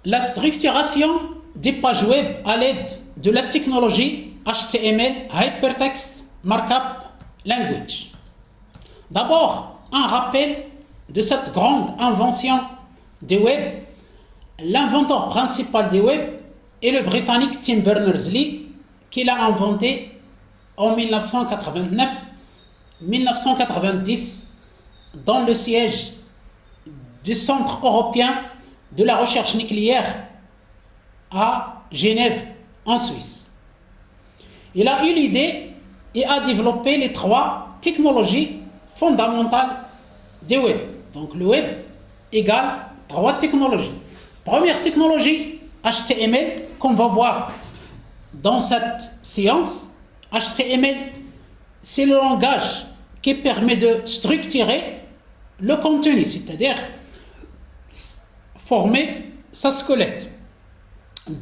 la structuration des pages web à l'aide de la technologie HTML Hypertext Markup Language. D'abord, un rappel de cette grande invention des web. L'inventeur principal des web est le Britannique Tim Berners-Lee, qui l'a inventé en 1989-1990 dans le siège du Centre européen de la recherche nucléaire à Genève, en Suisse. Il a eu l'idée et a développé les 3 technologies fondamentales des web. Donc le web égale 3 technologies. Première technologie, HTML, qu'on va voir dans cette séance. HTML, c'est le langage qui permet de structurer le contenu, c'est-à-dire former sa squelette.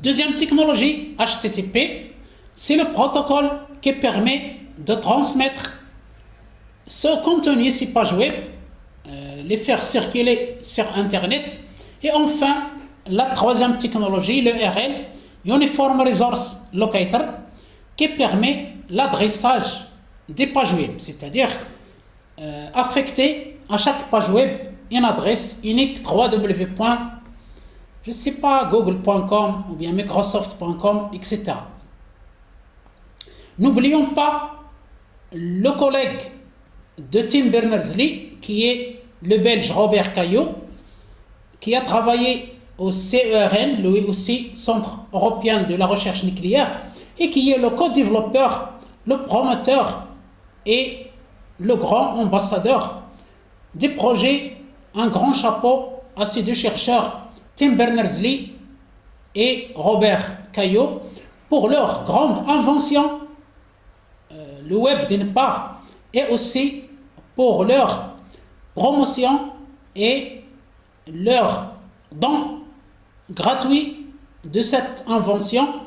Deuxième technologie, HTTP, c'est le protocole qui permet de transmettre ce contenu, ces pages web, les faire circuler sur Internet. Et enfin, la troisième technologie, l'URL, Uniform Resource Locator, qui permet l'adressage des pages web, c'est-à-dire affecter à chaque page web une adresse unique google.com ou bien microsoft.com, etc. N'oublions pas le collègue de Tim Berners-Lee, qui est le Belge Robert Caillot, qui a travaillé au CERN, lui aussi Centre européen de la recherche nucléaire, et qui est le co-développeur, le promoteur et le grand ambassadeur des projets. Un grand chapeau à ces 2 chercheurs, Tim Berners-Lee et Robert Caillot, pour leur grande invention, le web d'une part, et aussi pour leur promotion et leur don gratuit de cette invention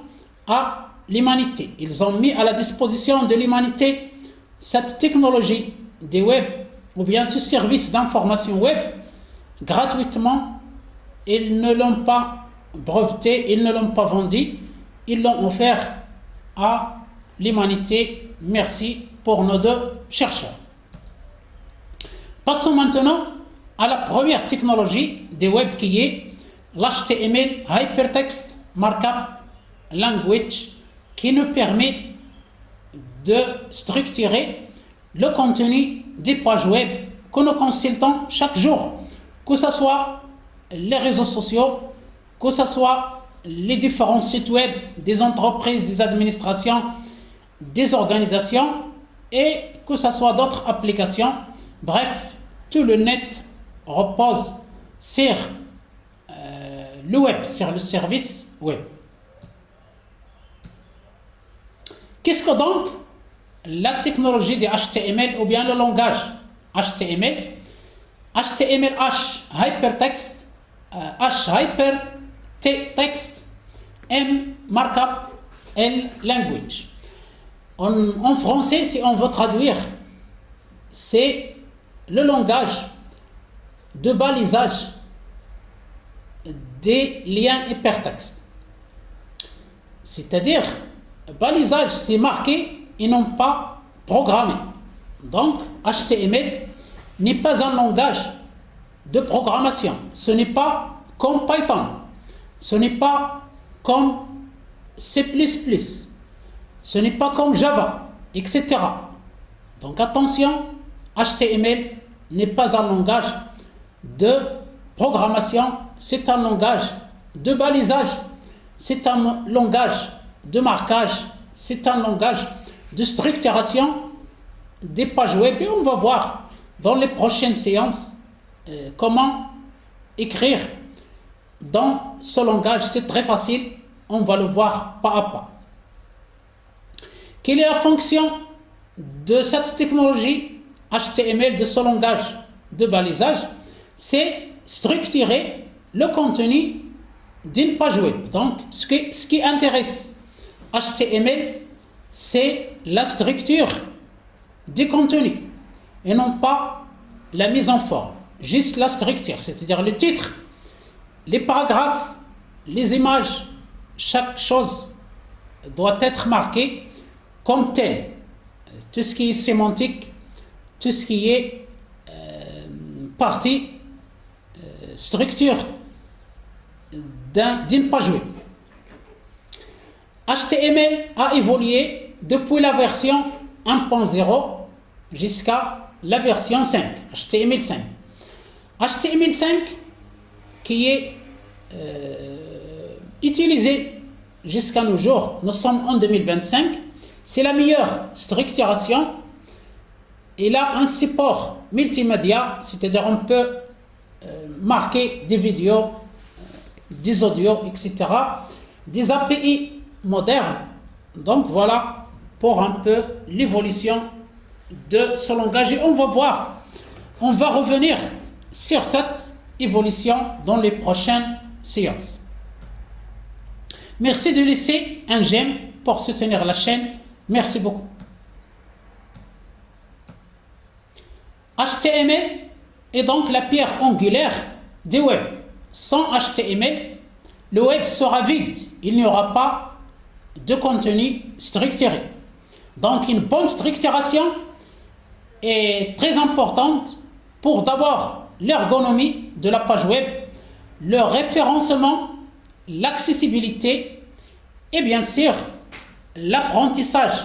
à l'humanité. Ils ont mis à la disposition de l'humanité cette technologie des web, ou bien ce service d'information web, gratuitement. Ils ne l'ont pas breveté, ils ne l'ont pas vendu, ils l'ont offert à l'humanité. Merci pour nos 2 chercheurs. Passons maintenant à la première technologie des web, qui est l'HTML Hypertext Markup Language, qui nous permet de structurer le contenu des pages web que nous consultons chaque jour, que ce soit les réseaux sociaux, que ce soit les différents sites web des entreprises, des administrations, des organisations, et que ce soit d'autres applications. Bref, tout le net repose sur le web, sur le service web. Qu'est-ce que donc la technologie de HTML ou bien le langage HTML? HTML, H, Hypertext, H, Hypertext, M, Markup, L, Language. En français, si on veut traduire, c'est le langage de balisage des liens hypertextes. C'est-à-dire, balisage, c'est marqué et non pas programmé. Donc, HTML n'est pas un langage de programmation. Ce n'est pas comme Python. Ce n'est pas comme C++. Ce n'est pas comme Java, etc. Donc attention, HTML n'est pas un langage de programmation, c'est un langage de balisage, c'est un langage de marquage, c'est un langage de structuration des pages web. Et on va voir dans les prochaines séances comment écrire dans ce langage. C'est très facile, on va le voir pas à pas. Quelle est la fonction de cette technologie HTML, de ce langage de balisage? C'est structurer le contenu d'une page web. Donc, ce qui intéresse HTML, c'est la structure du contenu et non pas la mise en forme, juste la structure, c'est-à-dire le titre, les paragraphes, les images, chaque chose doit être marquée comme telle. Tout ce qui est sémantique, tout ce qui est partie, structure d'une page web. HTML a évolué depuis la version 1.0 jusqu'à la version 5, HTML5. HTML5 qui est utilisé jusqu'à nos jours, nous sommes en 2025, c'est la meilleure structuration. Il a un support multimédia, c'est-à-dire on peut marquer des vidéos, des audios, etc. Des API modernes. Donc voilà pour un peu l'évolution de ce langage. Et on va revenir sur cette évolution dans les prochaines séances. Merci de laisser un j'aime pour soutenir la chaîne. Merci beaucoup. HTML est donc la pierre angulaire du web. Sans HTML, le web sera vide. Il n'y aura pas de contenu structuré. Donc une bonne structuration est très importante pour d'abord l'ergonomie de la page web, le référencement, l'accessibilité et bien sûr l'apprentissage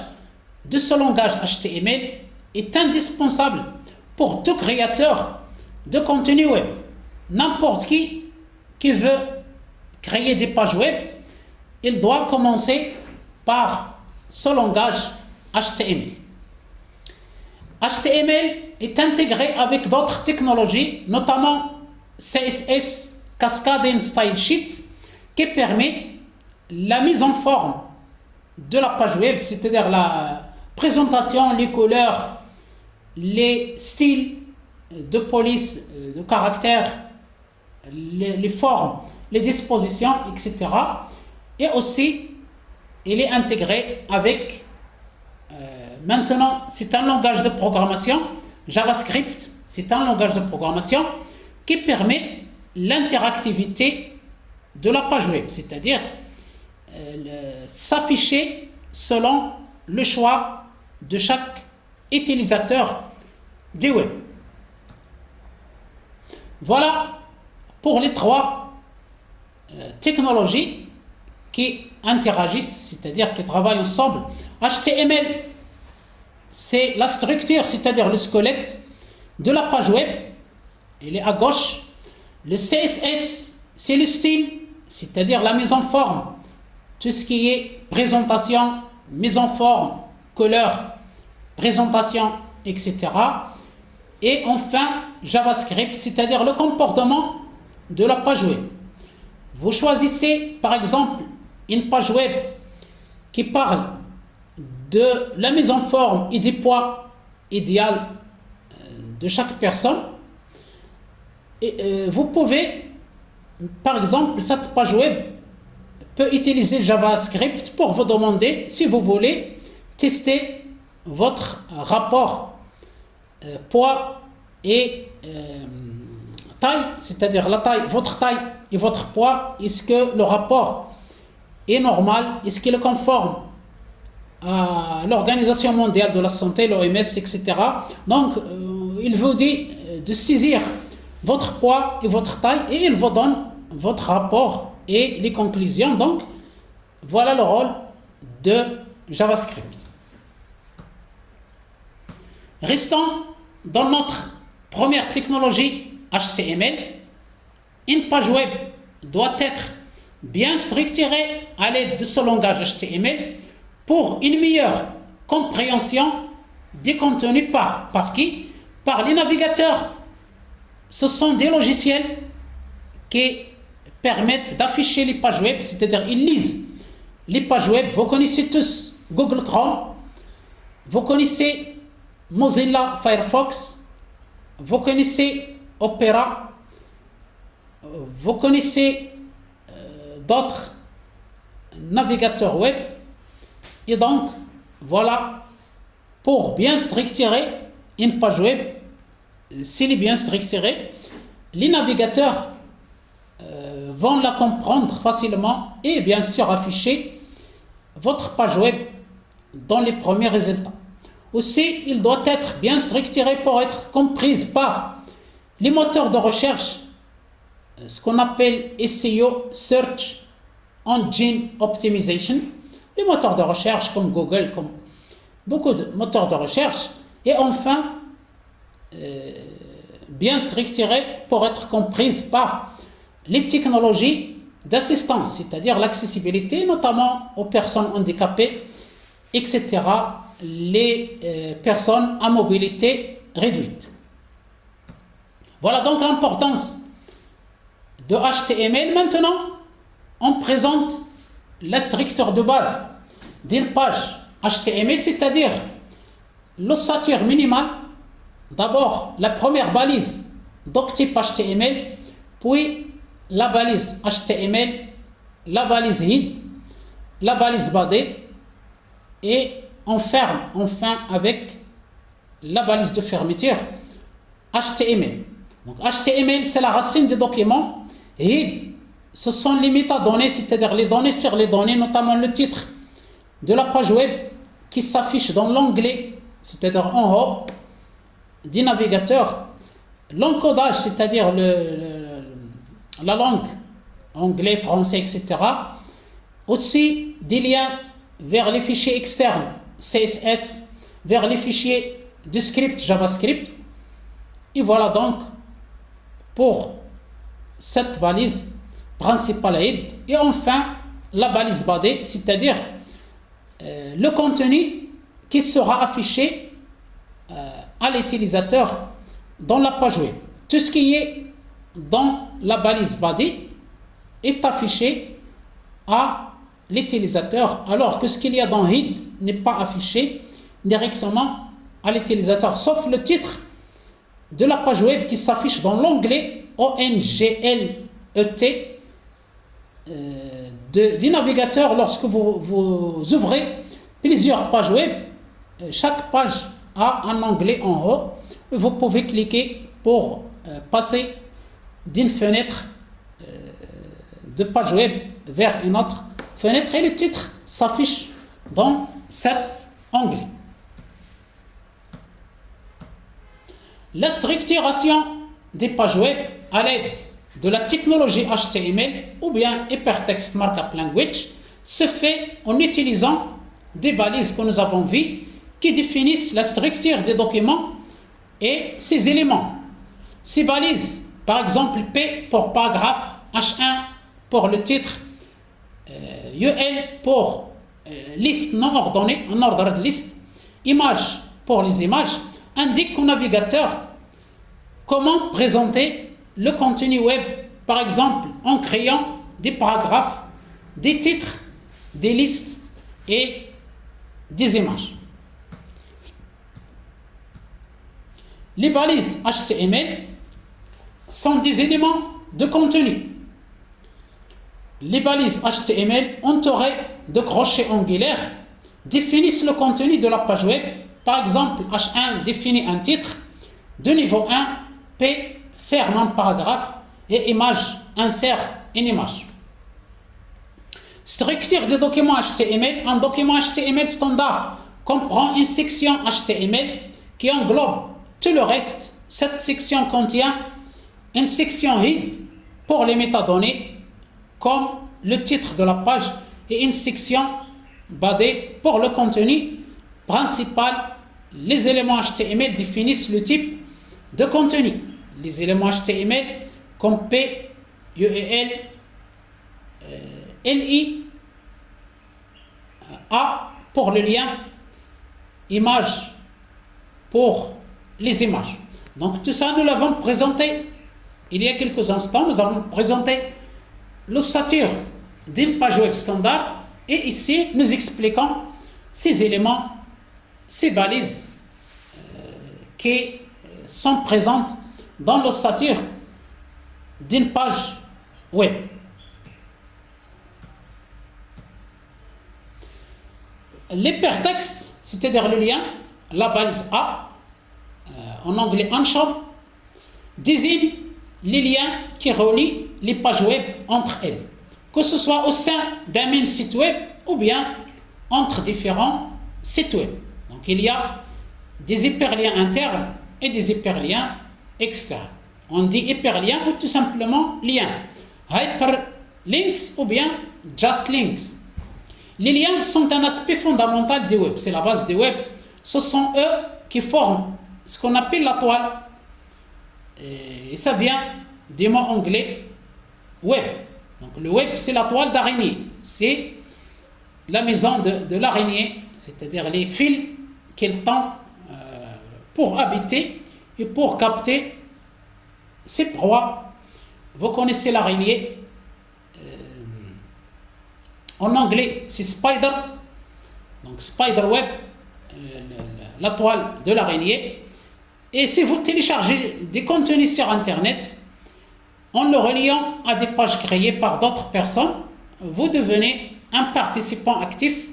de ce langage HTML est indispensable pour tout créateur de contenu web. N'importe qui veut créer des pages web, il doit commencer par ce langage HTML. HTML est intégré avec d'autres technologies, notamment CSS, Cascading Style Sheets, qui permet la mise en forme de la page web, c'est-à-dire la présentation, les couleurs, les styles de police, de caractères, les formes, les dispositions, etc. Et aussi, il est intégré avec, maintenant, c'est un langage de programmation, JavaScript, c'est un langage de programmation qui permet l'interactivité de la page web, c'est-à-dire s'afficher selon le choix de chaque utilisateur du web. Voilà pour les trois technologies qui interagissent, c'est-à-dire qui travaillent ensemble. HTML, c'est la structure, c'est-à-dire le squelette de la page web. Il est à gauche. Le CSS, c'est le style, c'est-à-dire la mise en forme. Tout ce qui est présentation, mise en forme, couleur, présentation, etc. Et enfin, JavaScript, c'est-à-dire le comportement de la page web. Vous choisissez, par exemple, une page web qui parle de la mise en forme et des poids idéal de chaque personne. Et vous pouvez, par exemple, cette page web peut utiliser JavaScript pour vous demander si vous voulez tester votre rapport poids et taille, c'est-à-dire la taille, votre taille et votre poids. Est-ce que le rapport est normal? Est-ce qu'il est conforme à l'Organisation mondiale de la santé, l'OMS, etc. Donc, il vous dit de saisir votre poids et votre taille et il vous donne votre rapport et les conclusions. Donc, voilà le rôle de JavaScript. Restons dans notre première technologie HTML. Une page web doit être bien structurée à l'aide de ce langage HTML pour une meilleure compréhension des contenus par qui? Par les navigateurs. Ce sont des logiciels qui permettent d'afficher les pages web, c'est-à-dire ils lisent les pages web. Vous connaissez tous Google Chrome, vous connaissez Mozilla Firefox, vous connaissez Opera, vous connaissez d'autres navigateurs web. Et donc, voilà, pour bien structurer une page web, s'il est bien structuré, les navigateurs vont la comprendre facilement et bien sûr afficher votre page web dans les premiers résultats. Aussi, il doit être bien structuré pour être comprise par les moteurs de recherche, ce qu'on appelle SEO, Search Engine Optimization, les moteurs de recherche comme Google, comme beaucoup de moteurs de recherche, et enfin, bien structuré pour être comprise par les technologies d'assistance, c'est-à-dire l'accessibilité, notamment aux personnes handicapées, etc., les personnes à mobilité réduite. Voilà donc l'importance de HTML. Maintenant, on présente la structure de base d'une page HTML, c'est-à-dire l'ossature minimale. D'abord, la première balise d'octype HTML, puis la balise HTML, la balise head, la balise body, et on ferme enfin avec la balise de fermeture HTML. Donc HTML, c'est la racine des documents. Head, ce sont les métadonnées, c'est-à-dire les données sur les données, notamment le titre de la page web qui s'affiche dans l'onglet, c'est-à-dire en haut du navigateur. L'encodage, c'est-à-dire la langue, anglais, français, etc. Aussi des liens vers les fichiers externes, CSS, vers les fichiers de script, JavaScript. Et voilà donc pour cette balise principale head. Et enfin, la balise body, c'est-à-dire le contenu qui sera affiché à l'utilisateur dans la page web. Tout ce qui est dans la balise body est affiché à l'utilisateur, alors que ce qu'il y a dans head n'est pas affiché directement à l'utilisateur, sauf le titre de la page web qui s'affiche dans l'onglet ONGLET du navigateur. Lorsque vous ouvrez plusieurs pages web, chaque page a un onglet en haut. Vous pouvez cliquer pour passer d'une fenêtre de page web vers une autre fenêtre et le titre s'affiche dans cet onglet. La structuration des pages web à l'aide de la technologie HTML ou bien Hypertext Markup Language se fait en utilisant des balises que nous avons vues qui définissent la structure des documents et ses éléments. Ces balises, par exemple P pour paragraphe, H1 pour le titre, UL pour liste non ordonnée, en ordre de liste, image pour les images, indiquent au navigateur comment présenter le contenu web, par exemple en créant des paragraphes, des titres, des listes et des images. Les balises HTML sont des éléments de contenu. Les balises HTML entourées de crochets angulaires définissent le contenu de la page web. Par exemple, H1 définit un titre, de niveau 1, P ferme un paragraphe et image insère une image. Structure de document HTML. Un document HTML standard comprend une section HTML qui englobe tout le reste. Cette section contient une section head pour les métadonnées comme le titre de la page et une section body pour le contenu principal. Les éléments HTML définissent le type de contenu. Les éléments HTML comme P, URL, LI, A pour le lien, image pour les images. Donc tout ça, nous l'avons présenté il y a quelques instants. Nous avons présenté l'ossature d'une page web standard et ici nous expliquons ces éléments, ces balises qui sont présentes dans l'ossature d'une page web. L'hypertexte, c'est-à-dire le lien, la balise A, en anglais Anchor, désigne les liens qui relient les pages web entre elles, que ce soit au sein d'un même site web ou bien entre différents sites web. Donc il y a des hyperliens internes et des hyperliens externes. On dit hyperlien ou tout simplement lien. Hyperlinks ou bien just links. Les liens sont un aspect fondamental des web, c'est la base des web. Ce sont eux qui forment ce qu'on appelle la toile. Et ça vient du mot anglais web. Donc le web, c'est la toile d'araignée. C'est la maison de l'araignée, c'est-à-dire les fils qu'elle tend pour habiter et pour capter ses proies. Vous connaissez l'araignée. En anglais, c'est spider. Donc spider web, la toile de l'araignée. Et si vous téléchargez des contenus sur Internet, en le reliant à des pages créées par d'autres personnes, vous devenez un participant actif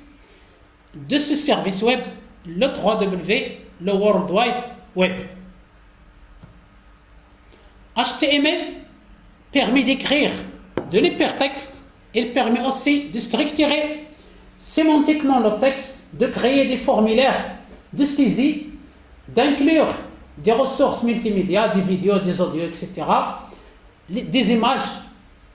de ce service web, le 3W, le World Wide Web. HTML permet d'écrire de l'hypertexte. Il permet aussi de structurer sémantiquement le texte, de créer des formulaires de saisie, d'inclure des ressources multimédia, des vidéos, des audios, etc., des images,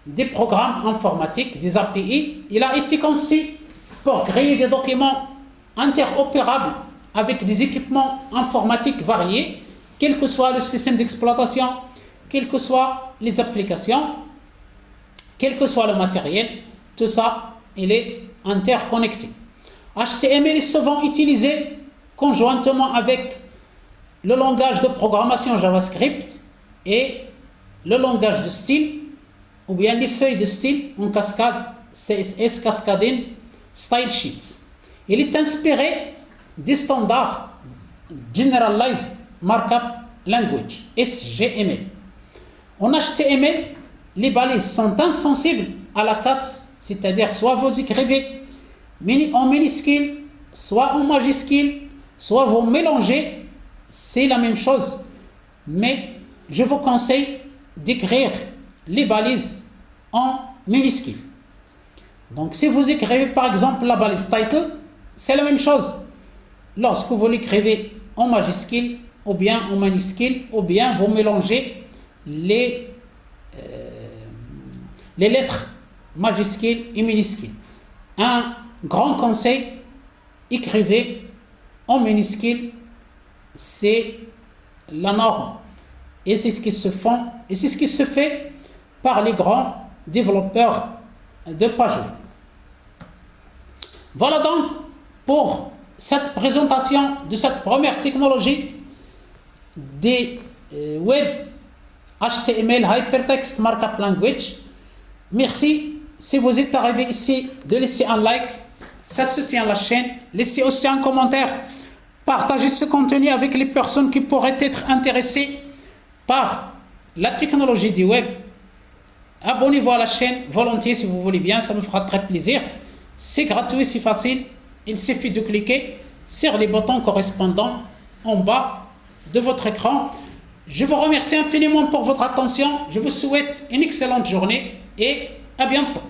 des programmes informatiques, des API. Il a été conçu pour créer des documents interopérables avec des équipements informatiques variés, quel que soit le système d'exploitation, quelles que soient les applications, quel que soit le matériel, tout ça, il est interconnecté. HTML est souvent utilisé conjointement avec le langage de programmation JavaScript et le langage de style, ou bien les feuilles de style en cascade, CSS Cascading Style Sheets. Il est inspiré des standards Generalized Markup Language, SGML. En HTML, les balises sont insensibles à la casse, c'est-à-dire soit vous écrivez en minuscule, soit en majuscule, soit vous mélangez, c'est la même chose. Mais je vous conseille d'écrire les balises en minuscule. Donc si vous écrivez par exemple la balise title, c'est la même chose. Lorsque vous l'écrivez en majuscule ou bien en minuscule, ou bien vous mélangez les lettres majuscules et minuscules. Un grand conseil, écrivez en minuscule, c'est la norme. Et c'est ce qui se fait, et c'est ce qui se fait par les grands développeurs de pages web. Voilà donc pour cette présentation de cette première technologie des web HTML Hypertext Markup Language. Merci. Si vous êtes arrivé ici, de laisser un like, ça soutient la chaîne. Laissez aussi un commentaire. Partagez ce contenu avec les personnes qui pourraient être intéressées par la technologie du web. Abonnez-vous à la chaîne volontiers si vous voulez bien, ça me fera très plaisir. C'est gratuit, c'est facile. Il suffit de cliquer sur les boutons correspondants en bas de votre écran. Je vous remercie infiniment pour votre attention. Je vous souhaite une excellente journée et à bientôt.